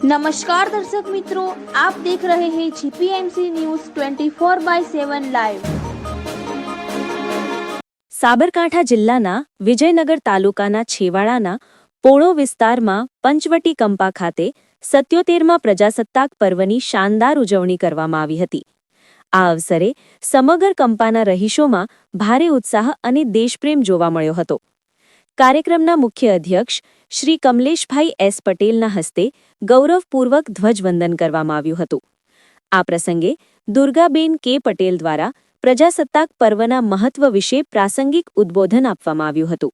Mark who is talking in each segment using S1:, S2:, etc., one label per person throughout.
S1: नमस्कार दर्शक मित्रों, आप देख रहे हैं जीपीएमसी न्यूज़ 24/7 લાઈવ।
S2: સાબરકાંઠા જિલ્લાના વિજયનગર તાલુકાના છેવાડાના પોળો વિસ્તારમાં પંચવટી કંપા ખાતે 77મા પ્રજાસત્તાક પર્વની શાનદાર ઉજવણી કરવામાં આવી હતી। આ અવસરે સમગ્ર કંપાના રહીશોમાં ભારે ઉત્સાહ અને દેશપ્રેમ જોવા મળ્યો હતો। કાર્યક્રમના મુખ્ય અધ્યક્ષ શ્રી કમલેશભાઈ એસ પટેલના હસ્તે ગૌરવપૂર્વક ધ્વજવંદન કરવામાં આવ્યું હતું। આ પ્રસંગે દુર્ગાબેન કે પટેલ દ્વારા પ્રજાસત્તાક પર્વના મહત્વ વિશે પ્રાસંગિક ઉદ્બોધન આપવામાં આવ્યું હતું।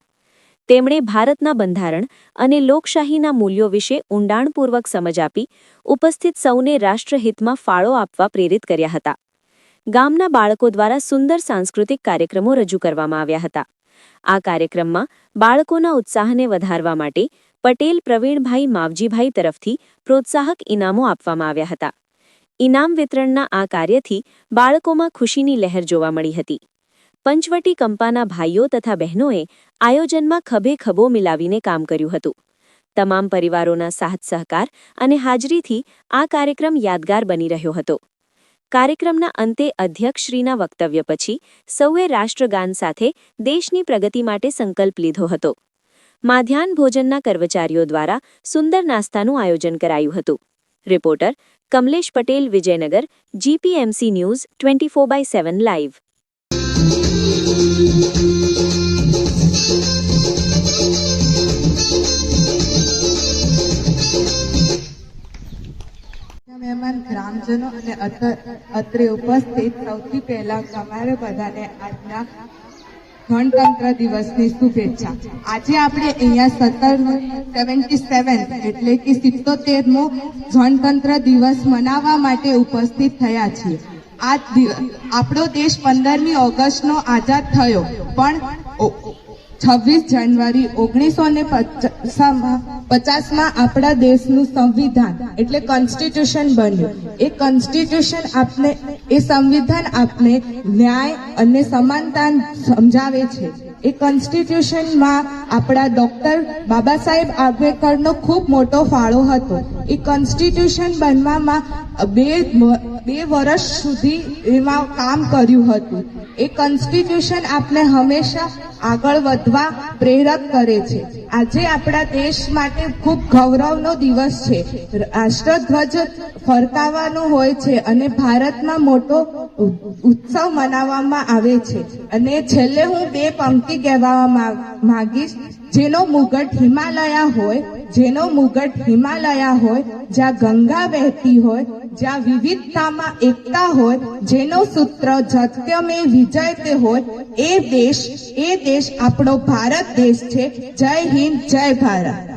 S2: તેમણે ભારતના બંધારણ અને લોકશાહીના મૂલ્યો વિશે ઊંડાણપૂર્વક સમજ આપી ઉપસ્થિત સૌને રાષ્ટ્રહિતમાં ફાળો આપવા પ્રેરિત કર્યા હતા। ગામના બાળકો દ્વારા સુંદર સાંસ્કૃતિક કાર્યક્રમો રજૂ કરવામાં આવ્યા હતા। આ કાર્યક્રમમાં બાળકોના ઉત્સાહને વધારવા માટે પટેલ પ્રવીણભાઈ માવજીભાઈ તરફથી પ્રોત્સાહક ઇનામો આપવામાં આવ્યા હતા। ઇનામ વિતરણના આ કાર્યથી બાળકોમાં ખુશીની લહેર જોવા મળી હતી। પંચવટી કંપાના ભાઈઓ તથા બહેનોએ આયોજનમાં ખભે ખભો મિલાવીને કામ કર્યું હતું। તમામ પરિવારોના સાથ સહકાર અને હાજરીથી આ કાર્યક્રમ યાદગાર બની રહ્યો હતો। કાર્યક્રમના અંતે અધ્યક્ષશ્રીના વક્તવ્ય પછી સૌએ રાષ્ટ્રગાન સાથે દેશની પ્રગતિ માટે સંકલ્પ લીધો હતો। માધ્યાહન ભોજનના કર્મચારીઓ દ્વારા સુંદર નાસ્તાનું આયોજન કરાયું હતું। Reporter Kamlesh Patel, Vijaynagar, GPMC news 24/7 live.
S3: મહેમાન ગ્રામજનો અને અત્રે ઉપસ્થિત સૌથી પહેલા તમારે બધાને આજના ગણતંત્ર દિવસની શુભેચ્છા। આજે આપણે અહીંયા 77 એટલે કે 77મો ગણતંત્ર દિવસ મનાવવા માટે ઉપસ્થિત થયા છીએ। આ આપણો દેશ 15મી ઓગસ્ટનો આઝાદ થયો, પણ 26 જાન્યુઆરી 1950માં આપણા દેશનું સંવિધાન એટલે કોન્સ્ટિટ્યુશન બન્યું। એ કોન્સ્ટિટ્યુશન એ સંવિધાન આપને ન્યાય અને સમાનતા સમજાવે છે। એ કોન્સ્ટિટ્યુશનમાં આપણા ડોક્ટર બાબા સાહેબ આંબેડકરનો ખૂબ મોટો ફાળો હતો। એ કોન્સ્ટિટ્યુશન બનવામાં બે વર્ષ સુધી એમાં કામ કર્યું હતું। એ કોન્સ્ટિટ્યુશન આપને હંમેશા આગળ વધવા પ્રેરક કરે છે। આજે આપણા દેશ માટે ખૂબ ગૌરવનો દિવસ છે। રાષ્ટ્રધ્વજ ફરકાવવાનો હોય છે અને ભારતમાં મોટો ઉત્સવ મનાવવામાં આવે છે। અને છેલ્લે હું બે પંક્તિ કહેવા માંગીશ। જેનો મુગટ હિમાલયા હોય, જ્યાં ગંગા વહેતી હોય, જ્યાં વિવિધતામાં એકતા હોય, જેનો સૂત્ર સત્ય મેં વિજય તે હોય, એ દેશ આપણો ભારત દેશ છે। જય હિન્દ, જય ભારત।